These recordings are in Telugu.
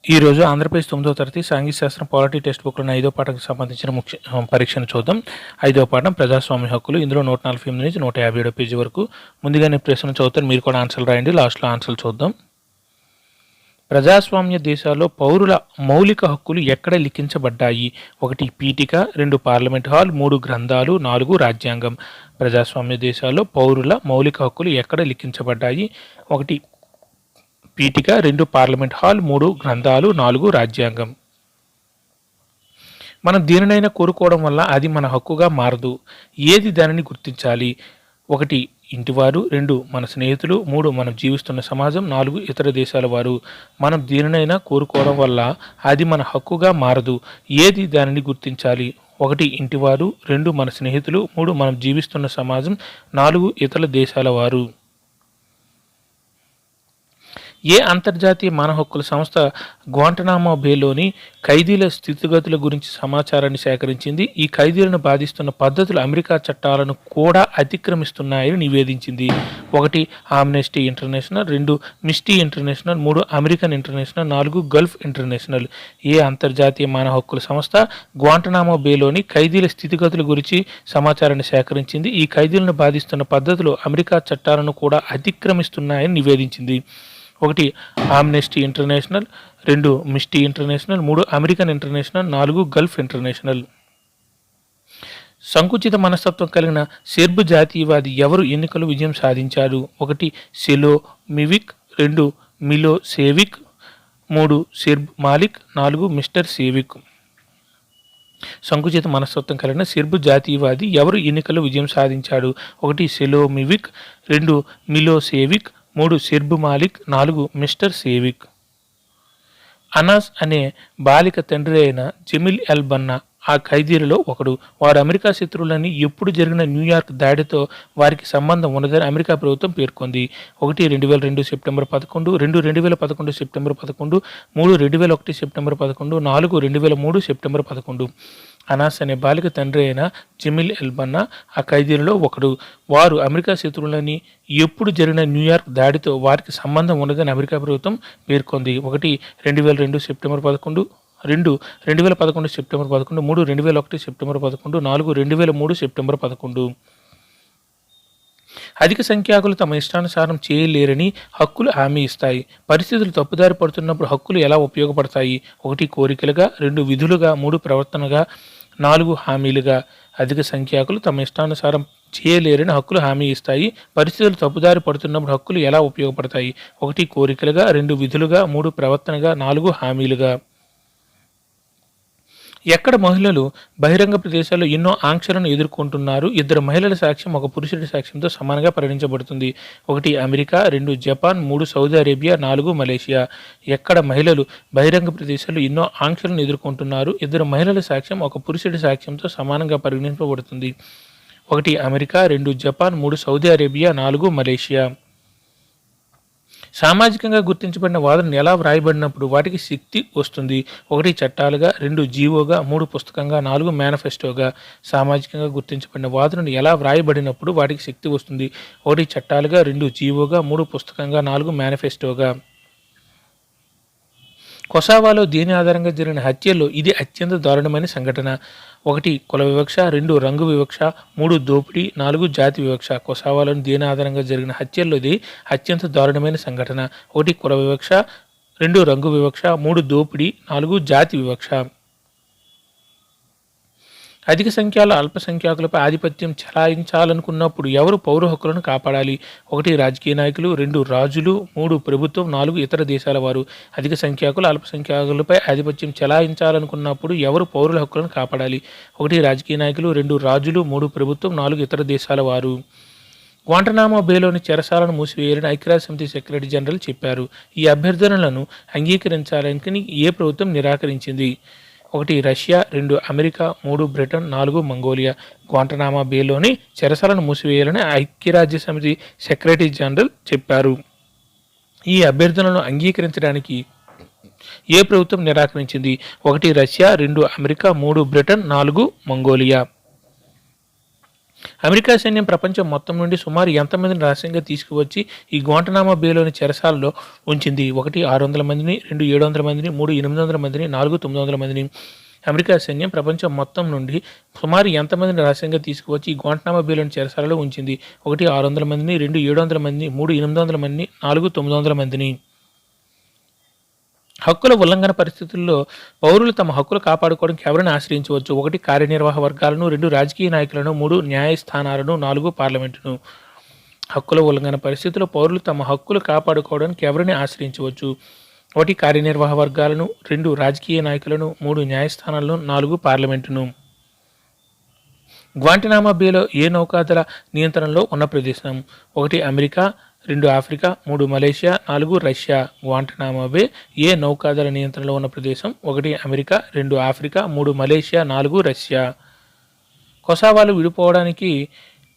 ఈరోజు ఆంధ్రప్రదేశ్ 9వ తరగతి సాంఘిక శాస్త్రం పాలిటీ టెక్స్ట్ బుక్లోని 5వ పాఠానికి సంబంధించిన పరీక్షను చూద్దాం. 5వ పాఠం ప్రజాస్వామ్య హక్కులు. ఇందులో 148 నుంచి 157 పేజీ వరకు. ముందుగా నేను ప్రశ్న చదువుతాను, మీరు కూడా ఆన్సర్లు రాయండి. లాస్ట్లో ఆన్సర్లు చూద్దాం. ప్రజాస్వామ్య దేశాల్లో పౌరుల మౌలిక హక్కులు ఎక్కడ లిఖించబడ్డాయి? 1 పీఠిక, 2 పార్లమెంట్ హాల్, 3 గ్రంథాలు, 4 రాజ్యాంగం. ప్రజాస్వామ్య దేశాల్లో పౌరుల మౌలిక హక్కులు ఎక్కడ లిఖించబడ్డాయి? 1 పీఠిక, 2 పార్లమెంట్ హాల్, 3 గ్రంథాలు, 4 రాజ్యాంగం. మనం దేనినైనా కోరుకోవడం వల్ల అది మన హక్కుగా మారదు. ఏది దానిని గుర్తించాలి? 1 ఇంటివారు, 2 మన స్నేహితులు, 3 మనం జీవిస్తున్న సమాజం, 4 ఇతర దేశాల వారు. మనం దేనినైనా కోరుకోవడం వల్ల అది మన హక్కుగా మారదు. ఏది దానిని గుర్తించాలి? 1 ఇంటివారు, 2 మన స్నేహితులు, 3 మనం జీవిస్తున్న సమాజం, 4 ఇతర దేశాల వారు. ఏ అంతర్జాతీయ మానవ హక్కుల సంస్థ గ్వాంటనామో బేలోని ఖైదీల స్థితిగతుల గురించి సమాచారాన్ని సేకరించింది? ఈ ఖైదీలను బాధిస్తున్న పద్ధతులు అమెరికా చట్టాలను కూడా అతిక్రమిస్తున్నాయని నివేదించింది. 1 Amnesty International, 2 misty International, 3 American International, 4 Gulf International. ఏ అంతర్జాతీయ మానవ హక్కుల సంస్థ గ్వాంటనామో బేలోని ఖైదీల స్థితిగతుల గురించి సమాచారాన్ని సేకరించింది? ఈ ఖైదీలను బాధిస్తున్న పద్ధతులు అమెరికా చట్టాలను కూడా అతిక్రమిస్తున్నాయని నివేదించింది. 1 Amnesty International, 2 misty International, 3 American International, 4 Gulf international. సంకుచిత మనస్తత్వం కలిగిన సెర్బ్ జాతీయవాది ఎవరు ఎన్నికలు విజయం సాధించారు? 1 సెలో మివిక్, 2 మిలో సేవిక్, 3 సెర్బ్ మాలిక్, 4 మిస్టర్ సేవిక్. సంకుచిత మనస్తత్వం కలిగిన సెర్బ్ జాతీయవాది ఎవరు ఎన్నికల్లో విజయం సాధించాడు? 1 సెలో మివిక్, 2 మిలో సేవిక్, 3 సెర్బ్ మాలిక్, 4 మిస్టర్ సేవిక్. అనాస్ అనే బాలిక తండ్రి అయిన జమిల్ ఎల్ బన్నా ఆ ఖైదీలలో ఒకడు. వారు అమెరికా శత్రువులని ఎప్పుడు జరిగిన న్యూయార్క్ దాడితో వారికి సంబంధం ఉన్నదని అమెరికా ప్రభుత్వం పేర్కొంది. 1 2002 సెప్టెంబర్ 11, 2 2011 సెప్టెంబర్ 11, 3 2001 సెప్టెంబర్ 11, 4 2003 సెప్టెంబర్ 11. అనాస్ అనే బాలిక తండ్రి అయిన జమిల్ ఎల్ బన్నా ఆ ఖైదీలలో ఒకడు. వారు అమెరికా శత్రువులని ఎప్పుడు జరిగిన న్యూయార్క్ దాడితో వారికి సంబంధం ఉన్నదని అమెరికా ప్రభుత్వం పేర్కొంది. 1 2002 సెప్టెంబర్ 11, 2 2011 సెప్టెంబర్ 11, 3 2001 సెప్టెంబర్ 11, 4 2003 సెప్టెంబర్ 11. అధిక సంఖ్యాకులు తమ ఇష్టానుసారం చేయలేరని హక్కులు హామీ ఇస్తాయి. పరిస్థితులు తప్పుదారి పడుతున్నప్పుడు హక్కులు ఎలా ఉపయోగపడతాయి? 1 కోరికలుగా, 2 విధులుగా, 3 ప్రవర్తనగా, 4 హామీలుగా. అధిక సంఖ్యాకులు తమ ఇష్టానుసారం చేయలేరని హక్కులు హామీ ఇస్తాయి. పరిస్థితులు తప్పుదారి పడుతున్నప్పుడు హక్కులు ఎలా ఉపయోగపడతాయి? 1 కోరికలుగా, 2 విధులుగా, 3 ప్రవర్తనగా, 4 హామీలుగా. ఎక్కడ మహిళలు బహిరంగ ప్రదేశాల్లో ఎన్నో ఆంక్షలను ఎదుర్కొంటున్నారు? 2 మహిళల సాక్ష్యం 1 పురుషుడి సాక్ష్యంతో సమానంగా పరిగణించబడుతుంది. 1 America, 2 Japan, 3 Saudi Arabia, 4 Malaysia. ఎక్కడ మహిళలు బహిరంగ ప్రదేశాల్లో ఎన్నో ఆంక్షలను ఎదుర్కొంటున్నారు? 2 మహిళల సాక్ష్యం 1 పురుషుడి సాక్ష్యంతో సమానంగా పరిగణించబడుతుంది. 1 America, 2 Japan, 3 Saudi Arabia, 4 Malaysia. సామాజికంగా గుర్తించబడిన వాదనలు ఎలా వ్రాయబడినప్పుడు వాటికి శక్తి వస్తుంది? 1 చట్టాలుగా, 2 జీవోగా, 3 పుస్తకంగా, 4 మేనిఫెస్టోగా. సామాజికంగా గుర్తించబడిన వాదనలు ఎలా వ్రాయబడినప్పుడు వాటికి శక్తి వస్తుంది? 1 చట్టాలుగా, 2 జీవోగా, 3 పుస్తకంగా, 4 మేనిఫెస్టోగా. కొసావాలో దేని ఆధారంగా జరిగిన హత్యల్లో ఇది అత్యంత దారుణమైన సంఘటన? 1 కుల వివక్ష, 2 రంగు వివక్ష, 3 దోపిడీ, 4 జాతి వివక్ష. కొసావాలోని దేని ఆధారంగా జరిగిన హత్యల్లో ఇది అత్యంత దారుణమైన సంఘటన? 1 కుల వివక్ష, 2 రంగు వివక్ష, 3 దోపిడీ, 4 జాతి వివక్ష. అధిక సంఖ్యలో అల్పసంఖ్యాకులపై ఆధిపత్యం చెలాయించాలనుకున్నప్పుడు ఎవరు పౌర హక్కులను కాపాడాలి? 1 రాజకీయ నాయకులు, 2 రాజులు, 3 ప్రభుత్వం, 4 ఇతర దేశాల వారు. అధిక సంఖ్యాకులు అల్పసంఖ్యాకులపై ఆధిపత్యం చెలాయించాలనుకున్నప్పుడు ఎవరు పౌరుల హక్కులను కాపాడాలి? 1 రాజకీయ నాయకులు, 2 రాజులు, 3 ప్రభుత్వం, 4 ఇతర దేశాల వారు. గ్వాంటనామో బేలోని చెరసాలను మూసివేయాలని ఐక్యరాజ్యసమితి సెక్రటరీ జనరల్ చెప్పారు. ఈ అభ్యర్థనలను అంగీకరించాలని ఏ ప్రభుత్వం నిరాకరించింది? 1 Russia, 2 America, 3 Britain, 4 Mongolia. Guantanamo బేలోని చెరసాలను మూసివేయాలని ఐక్యరాజ్యసమితి సెక్రటరీ జనరల్ చెప్పారు. ఈ అభ్యర్థనలను అంగీకరించడానికి ఏ ప్రభుత్వం నిరాకరించింది? 1 Russia, 2 America, 3 Britain, 4 Mongolia. America సైన్యం ప్రపంచం మొత్తం నుండి సుమారు ఎంతమందిని రహస్యంగా తీసుకువచ్చి ఈ గ్వాంటనామా బేలోని చెరసాలలో ఉంచింది? 1 600 మందిని, 2 700 మందిని, 3 800 మందిని, 4 900 మందిని. అమెరికా సైన్యం ప్రపంచం మొత్తం నుండి సుమారు ఎంతమందిని రహస్యంగా తీసుకువచ్చి ఈ గ్వాంటనామా బేలోని చెరసాలలో ఉంచింది? 1 600 మందిని, 2 700 మందిని, 3 800 మందిని, 4 900 మందిని. హక్కుల ఉల్లంఘన పరిస్థితుల్లో పౌరులు తమ హక్కులు కాపాడుకోవడానికి ఎవరిని ఆశ్రయించవచ్చు? 1 కార్యనిర్వాహక వర్గాలను, 2 రాజకీయ నాయకులను, 3 న్యాయస్థానాలను, 4 పార్లమెంటును. హక్కుల ఉల్లంఘన పరిస్థితుల్లో పౌరులు తమ హక్కులు కాపాడుకోవడానికి ఎవరిని ఆశ్రయించవచ్చు? 1 కార్యనిర్వాహక వర్గాలను, 2 రాజకీయ నాయకులను, 3 న్యాయస్థానాలను, 4 పార్లమెంటును. గ్వాంటనామా బేలో ఏ నౌకాదళ నియంత్రణలో ఉన్న ప్రదేశం? 1 America, 2 Africa, 3 Malaysia, 4 Russia. Guantanamo bay ఏ నౌకాదళ నియంత్రణలో ఉన్న ప్రదేశం? 1 అమెరికా, 2 ఆఫ్రికా, 3 మలేషియా, 4 రష్యా. కొసావాలు విడిపోవడానికి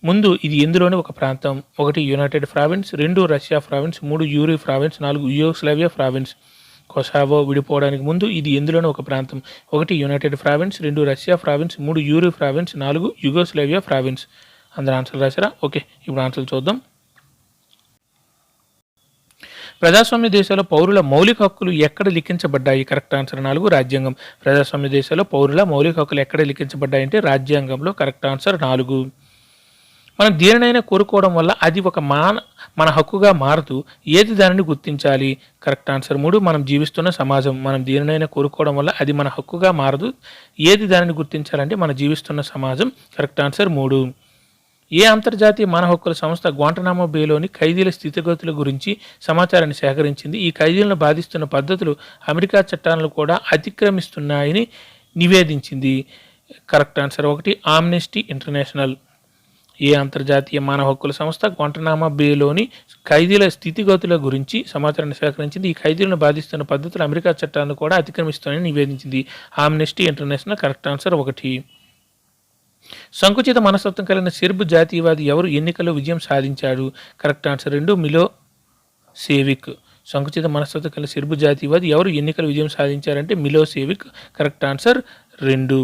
ముందు ఇది ఎందులోని ఒక ప్రాంతం? 1 యునైటెడ్ ప్రావిన్స్, 2 రష్యా ప్రావిన్స్, 3 యూరీ ప్రావిన్స్, 4 యుగోస్లావియా ప్రావిన్స్. కొసావో విడిపోవడానికి ముందు ఇది ఎందులోని ఒక ప్రాంతం? 1 యునైటెడ్ ప్రావిన్స్, 2 రష్యా ప్రావిన్స్, 3 యూరీ ప్రావిన్స్, 4 యుగోస్లావియా ప్రావిన్స్. అందరూ ఆన్సర్ రాశారా? ఓకే, ఇప్పుడు ఆన్సర్ చూద్దాం. ప్రజాస్వామ్య దేశాల్లో పౌరుల మౌలిక హక్కులు ఎక్కడ లిఖించబడ్డాయి? కరెక్ట్ ఆన్సర్ 4 రాజ్యాంగం. ప్రజాస్వామ్య దేశాల్లో పౌరుల మౌలిక హక్కులు ఎక్కడ లిఖించబడ్డాయి అంటే రాజ్యాంగంలో. Correct answer 4. మనం దేనినైనా కోరుకోవడం వల్ల అది ఒక మన హక్కుగా మారుతూ ఏది దానిని గుర్తించాలి? కరెక్ట్ ఆన్సర్ 3 మనం జీవిస్తున్న సమాజం. మనం దేనినైనా కోరుకోవడం వల్ల అది మన హక్కుగా మారదు, ఏది దానిని గుర్తించాలంటే మన జీవిస్తున్న సమాజం. Correct answer 3. ఏ అంతర్జాతీయ మానవ హక్కుల సంస్థ గ్వాంటనామా బేలోని ఖైదీల స్థితిగతుల గురించి సమాచారాన్ని సేకరించింది? ఈ ఖైదీలను బాధిస్తున్న పద్ధతులు అమెరికా చట్టాలను కూడా అతిక్రమిస్తున్నాయని నివేదించింది. Correct answer 1 Amnesty International. ఏ అంతర్జాతీయ మానవ హక్కుల సంస్థ గ్వాంటనామా బేలోని ఖైదీల స్థితిగతుల గురించి సమాచారాన్ని సేకరించింది? ఈ ఖైదీలను బాధిస్తున్న పద్ధతులు అమెరికా చట్టాలను కూడా అతిక్రమిస్తున్నాయని నివేదించింది. Amnesty International. Correct answer 1. సంకుచిత మనస్తత్వం కలిగిన సెర్బ్ జాతీయవాది ఎవరు ఎన్నికల్లో విజయం సాధించాడు? Correct answer 2 మిలో సేవిక్. సంకుచిత మనస్తత్వం కలిగిన సెర్బ్ జాతీయవాది ఎవరు ఎన్నికల్లో విజయం సాధించారంటే మిలో సేవిక్. Correct answer 2.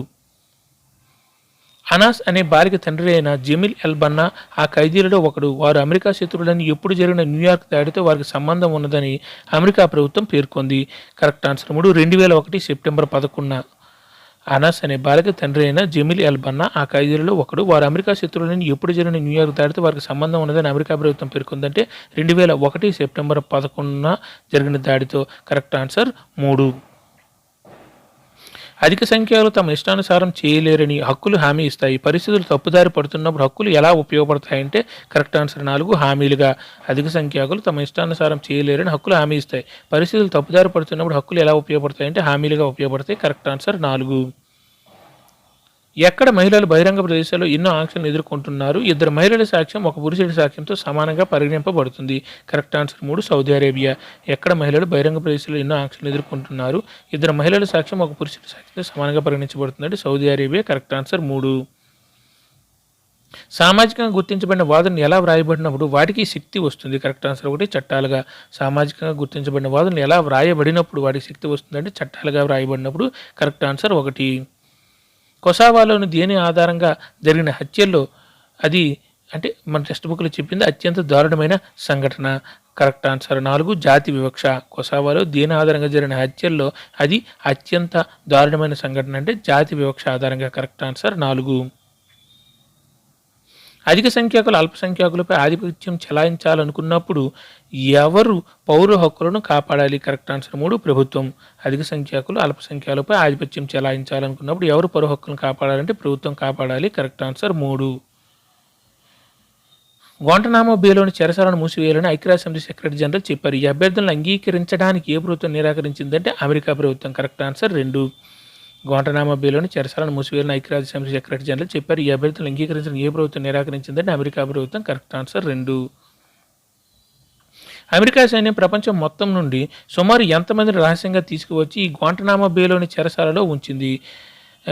అనాస్ అనే బాలిక తండ్రి అయిన జమీల్ ఎల్ బన్నా ఆ ఖైదీలలో ఒకడు. వారు అమెరికా శత్రువులని ఎప్పుడు జరిగిన న్యూయార్క్ దాడితో వారికి సంబంధం ఉన్నదని అమెరికా ప్రభుత్వం పేర్కొంది. Correct answer 3 2001 September 11. అనాస్ అనే బాలిక తండ్రి అయిన జమీల్ ఎల్ బన్నా ఆ ఖైదీలలో ఒకడు. వారు అమెరికా శత్రువులని ఎప్పుడు జరిగిన న్యూయార్క్ దాడితో వారికి సంబంధం ఉన్నదని అమెరికా ప్రభుత్వం పేర్కొందంటే 2001 సెప్టెంబర్ 11 జరిగిన దాడితో. Correct answer 3. అధిక సంఖ్యలో తమ ఇష్టానుసారం చేయలేరని హక్కులు హామీ ఇస్తాయి. పరిస్థితులు తప్పుదారి పడుతున్నప్పుడు హక్కులు ఎలా ఉపయోగపడతాయంటే కరెక్ట్ ఆన్సర్ 4 హామీలుగా. అధిక సంఖ్యాకులు తమ ఇష్టానుసారం చేయలేరని హక్కులు హామీ ఇస్తాయి. పరిస్థితులు తప్పుదారి పడుతున్నప్పుడు హక్కులు ఎలా ఉపయోగపడతాయంటే హామీలుగా ఉపయోగపడతాయి. Correct answer 4. ఎక్కడ మహిళలు బహిరంగ ప్రదేశాల్లో ఎన్నో ఆంక్షలను ఎదుర్కొంటున్నారు? 2 మహిళల సాక్ష్యం ఒక పురుషుడి సాక్ష్యంతో సమానంగా పరిగణింపబడుతుంది. Correct answer 3 Saudi Arabia. ఎక్కడ మహిళలు బహిరంగ ప్రదేశాల్లో ఎన్నో ఆంక్షలను ఎదుర్కొంటున్నారు? 2 మహిళల సాక్ష్యం ఒక పురుషుడి సాక్ష్యంతో సమానంగా పరిగణించబడుతుంది అంటే సౌదీ అరేబియా. Correct answer 3. సామాజికంగా గుర్తించబడిన వాదనలు ఎలా వ్రాయబడినప్పుడు వాటికి శక్తి వస్తుంది? Correct answer 1 చట్టాలుగా. సామాజికంగా గుర్తించబడిన వాదనలు ఎలా వ్రాయబడినప్పుడు వాటికి శక్తి వస్తుంది అంటే చట్టాలుగా వ్రాయబడినప్పుడు. Correct answer 1. కొసావాలోని దేని ఆధారంగా జరిగిన హత్యల్లో అది అంటే మన టెక్స్ట్ బుక్లో చెప్పింది అత్యంత దారుణమైన సంఘటన? కరెక్ట్ ఆన్సర్ 4 జాతి వివక్ష. కొసావాలో దేని ఆధారంగా జరిగిన హత్యల్లో అది అత్యంత దారుణమైన సంఘటన అంటే జాతి వివక్ష ఆధారంగా. Correct answer 4. అధిక సంఖ్యాకులు అల్పసంఖ్యాకులపై ఆధిపత్యం చెలాయించాలనుకున్నప్పుడు ఎవరు పౌర హక్కులను కాపాడాలి? కరెక్ట్ ఆన్సర్ 3 ప్రభుత్వం. అధిక సంఖ్యాకులు అల్పసంఖ్యాలపై ఆధిపత్యం చెలాయించాలనుకున్నప్పుడు ఎవరు పౌర హక్కులను కాపాడాలంటే ప్రభుత్వం కాపాడాలి. Correct answer 3. గ్వాంటనామా బేలోని చెరసాలను మూసివేయాలని ఐక్యరాజ్యసమితి సెక్రటరీ జనరల్ చెప్పారు. ఈ అభ్యర్థులను అంగీకరించడానికి ఏ ప్రభుత్వం నిరాకరించిందంటే అమెరికా ప్రభుత్వం. Correct answer 2. గ్వాంటనామా బేలోని చెరసాలను మూసివేయాలని ఐక్యరాజ్యసమితి సెక్రటరీ జనరల్ చెప్పారు. ఈ అభ్యర్థులను అంగీకరించిన ఏ ప్రభుత్వం నిరాకరించిందంటే అమెరికా ప్రభుత్వం. Correct answer 2. అమెరికా సైన్యం ప్రపంచం మొత్తం నుండి సుమారు ఎంతమందిని రహస్యంగా తీసుకువచ్చి ఈ గ్వాంటనామా బేలోని చెరసాలలో ఉంచింది?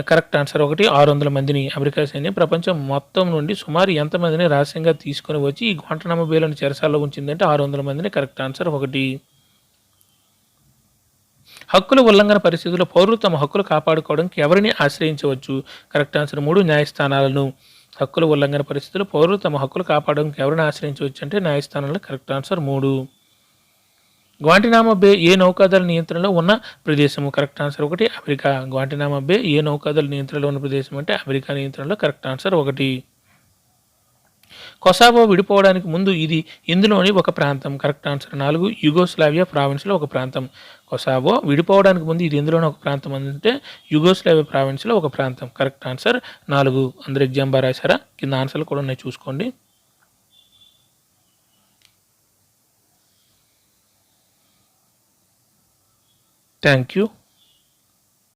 కరెక్ట్ ఆన్సర్ 1 600 మందిని. అమెరికా సైన్యం ప్రపంచం మొత్తం నుండి సుమారు ఎంతమందిని రహస్యంగా తీసుకొని వచ్చి ఈ గ్వాంటనామా బేలోని చెరసాలలో ఉంచిందంటే 600 మందిని. Correct answer 1. హక్కుల ఉల్లంఘన పరిస్థితుల్లో పౌరులు తమ హక్కులు కాపాడుకోవడానికి ఎవరిని ఆశ్రయించవచ్చు? Correct answer 3 న్యాయస్థానాలను. హక్కుల ఉల్లంఘన పరిస్థితులు పౌరులు తమ హక్కులు కాపాడడానికి ఎవరిని ఆశ్రయించవచ్చు అంటే న్యాయస్థానంలో. Correct answer 3. గ్వాంటినామో బే ఏ నౌకాదళ నియంత్రణలో ఉన్న ప్రదేశము? Correct answer 1 America. Guantanamo bay ఏ నౌకాదళ నియంత్రణలో ఉన్న ప్రదేశం అంటే అమెరికా నియంత్రణలో. Correct answer 1. కొసావో విడిపోవడానికి ముందు ఇది ఇందులోని ఒక ప్రాంతం? కరెక్ట్ ఆన్సర్ 4 యుగోస్లావియా ప్రావిన్స్లో ఒక ప్రాంతం. కొసావో విడిపోవడానికి ముందు ఇది ఎందులోని ఒక ప్రాంతం అంటే యుగోస్లావియా ప్రావిన్స్లో ఒక ప్రాంతం. Correct answer 4. అందరు ఎగ్జామ్ బాగా రాశారా? కింద ఆన్సర్లు కూడా ఉన్నాయి చూసుకోండి. Thank you.